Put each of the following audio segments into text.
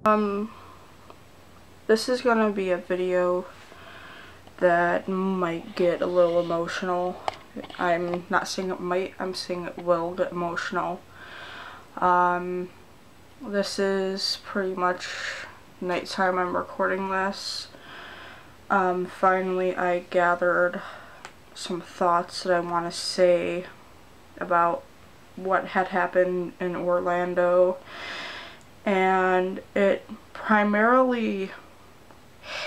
This is gonna be a video that might get a little emotional. I'm not saying it might, I'm saying it will get emotional. This is pretty much nighttime I'm recording this. Finally I gathered some thoughts that I want to say about what had happened in Orlando, and it primarily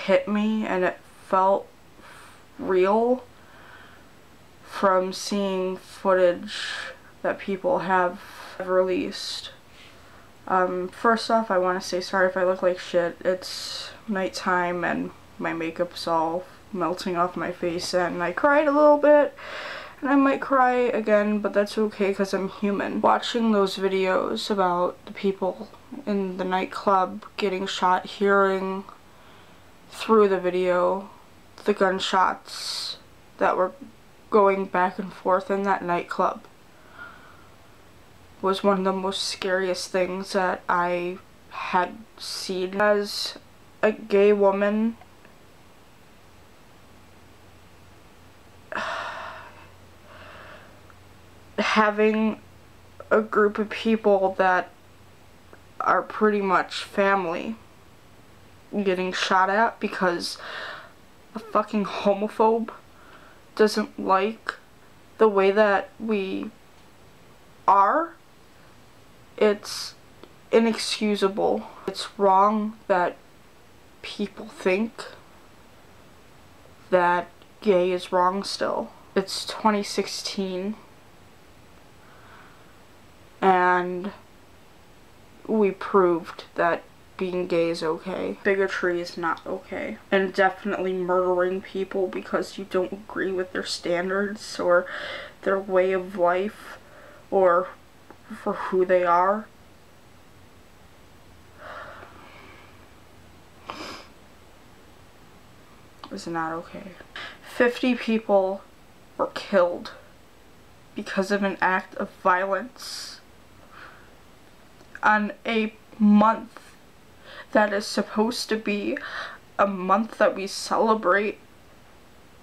hit me and it felt real from seeing footage that people have released. First off, I want to say sorry if I look like shit. It's nighttime and my makeup's all melting off my face and I cried a little bit and I might cry again, but that's okay because I'm human. Watching those videos about the people in the nightclub getting shot, hearing through the video the gunshots that were going back and forth in that nightclub was one of the most scariest things that I had seen. As a gay woman, having a group of people that are pretty much family getting shot at because a fucking homophobe doesn't like the way that we are, it's inexcusable. It's wrong that people think that gay is wrong still. It's 2016 and we proved that being gay is okay. Bigotry is not okay. And definitely murdering people because you don't agree with their standards or their way of life or for who they are. Is not okay. 50 people were killed because of an act of violence on a month that is supposed to be a month that we celebrate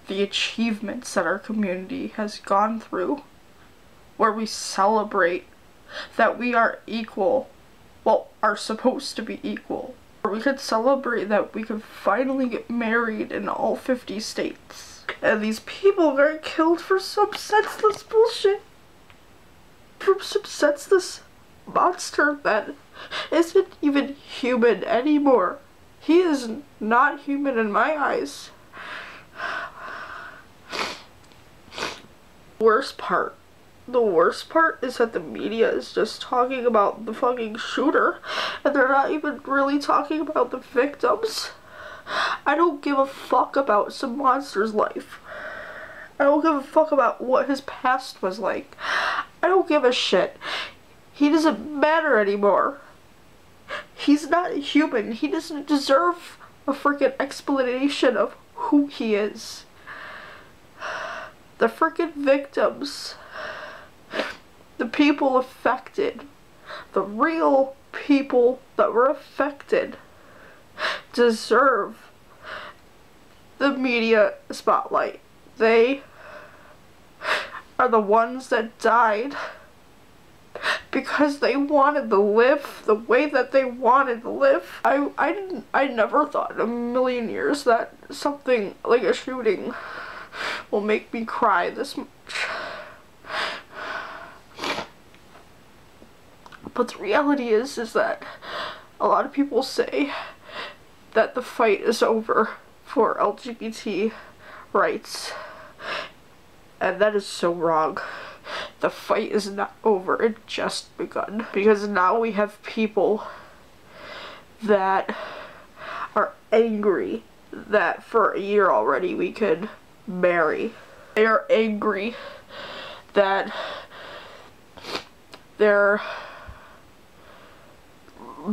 the achievements that our community has gone through, where we celebrate that we are equal, well, are supposed to be equal, where we could celebrate that we could finally get married in all 50 states. And these people got killed for some senseless bullshit. From some senseless monster that isn't even human anymore. He is not human in my eyes. The worst part is that the media is just talking about the fucking shooter and they're not even really talking about the victims. I don't give a fuck about some monster's life. I don't give a fuck about what his past was like. I don't give a shit. He doesn't matter anymore. He's not human. He doesn't deserve a freaking explanation of who he is. The freaking victims, the people affected, the real people that were affected deserve the media spotlight. They are the ones that died because they wanted to live the way that they wanted to live. I never thought in a million years that something like a shooting will make me cry this much. But the reality is that a lot of people say that the fight is over for LGBT rights. And that is so wrong. The fight is not over, it just begun. Because now we have people that are angry that for a year already we could marry. They are angry that their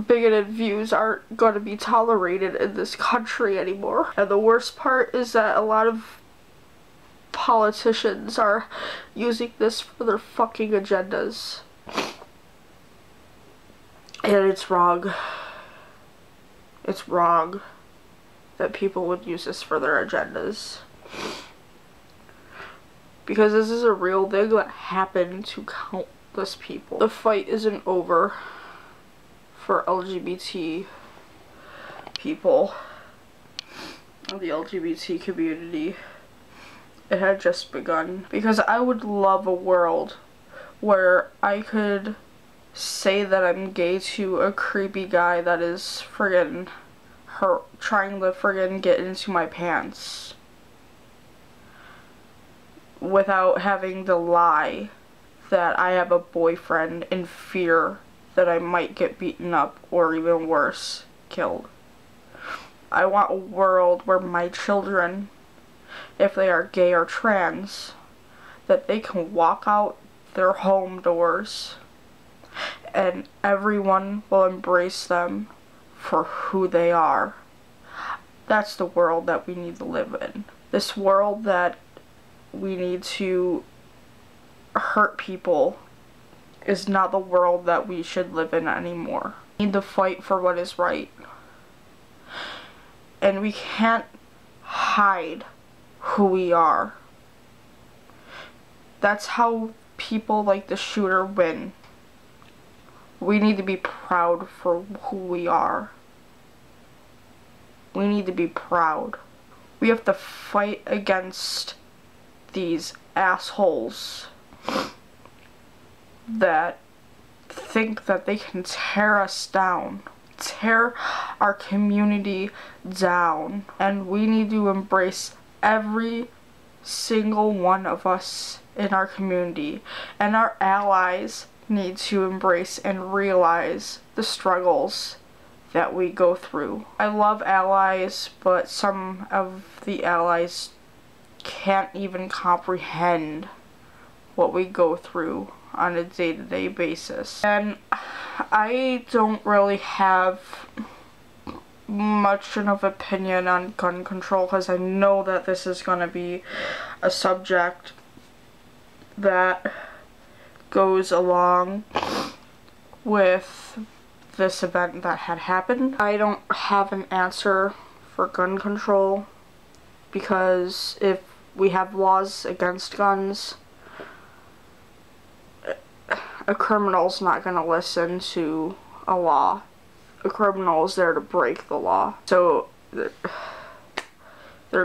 bigoted views aren't going to be tolerated in this country anymore. And the worst part is that a lot of politicians are using this for their fucking agendas. And it's wrong. it's wrong that people would use this for their agendas. Because this is a real thing that happened to countless people. The fight isn't over for LGBT people, the LGBT community. It had just begun. Because I would love a world where I could say that I'm gay to a creepy guy that is friggin' trying to friggin' get into my pants without having to lie that I have a boyfriend in fear that I might get beaten up or even worse, killed. I want a world where my children, if they are gay or trans, that they can walk out their home doors and everyone will embrace them for who they are. That's the world that we need to live in. This world that we need to hurt people is not the world that we should live in anymore. We need to fight for what is right. And we can't hide who we are. That's how people like the shooter win. We need to be proud for who we are. We need to be proud. We have to fight against these assholes that think that they can tear us down, tear our community down, and we need to embrace every single one of us in our community, and our allies need to embrace and realize the struggles that we go through. I love allies, but some of the allies can't even comprehend what we go through on a day-to-day basis. And I don't really have much of an opinion on gun control because I know that this is going to be a subject that goes along with this event that had happened. I don't have an answer for gun control because if we have laws against guns, a criminal's not going to listen to a law. A criminal is there to break the law. So they're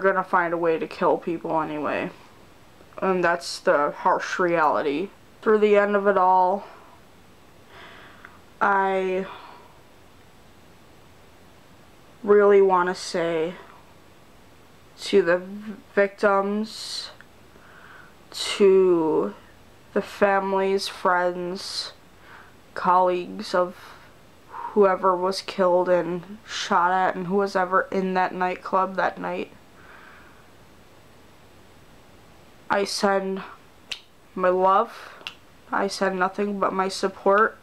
going to find a way to kill people anyway. And that's the harsh reality. Through the end of it all, I really want to say to the victims, to the families, friends, colleagues of whoever was killed and shot at and who was ever in that nightclub that night, I send my love. I send nothing but my support.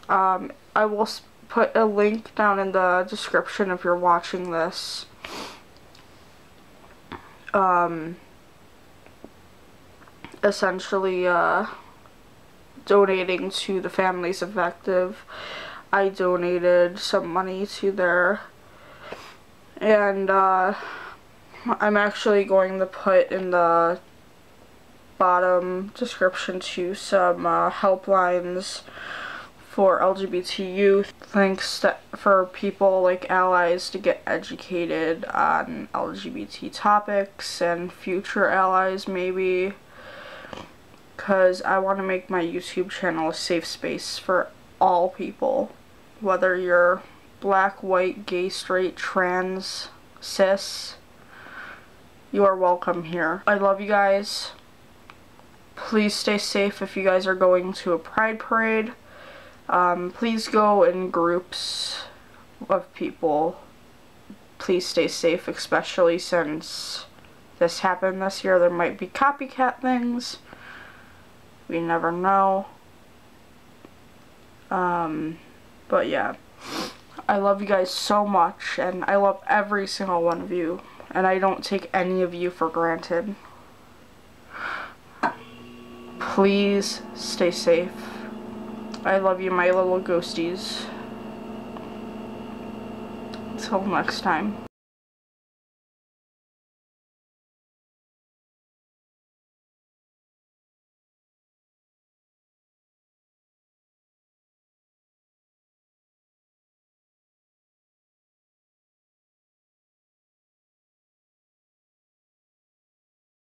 I will put a link down in the description if you're watching this. Essentially, donating to the families affected. I donated some money to their, and I'm actually going to put in the bottom description to some helplines for LGBT youth. Thanks for people like allies to get educated on LGBT topics and future allies maybe. Because I want to make my YouTube channel a safe space for all people. Whether you're black, white, gay, straight, trans, cis, you are welcome here. I love you guys. Please stay safe if you guys are going to a pride parade. Please go in groups of people. Please stay safe, especially since this happened this year. There might be copycat things. We never know. But yeah, I love you guys so much, and I love every single one of you, and I don't take any of you for granted. Please stay safe. I love you, my little ghosties. until next time.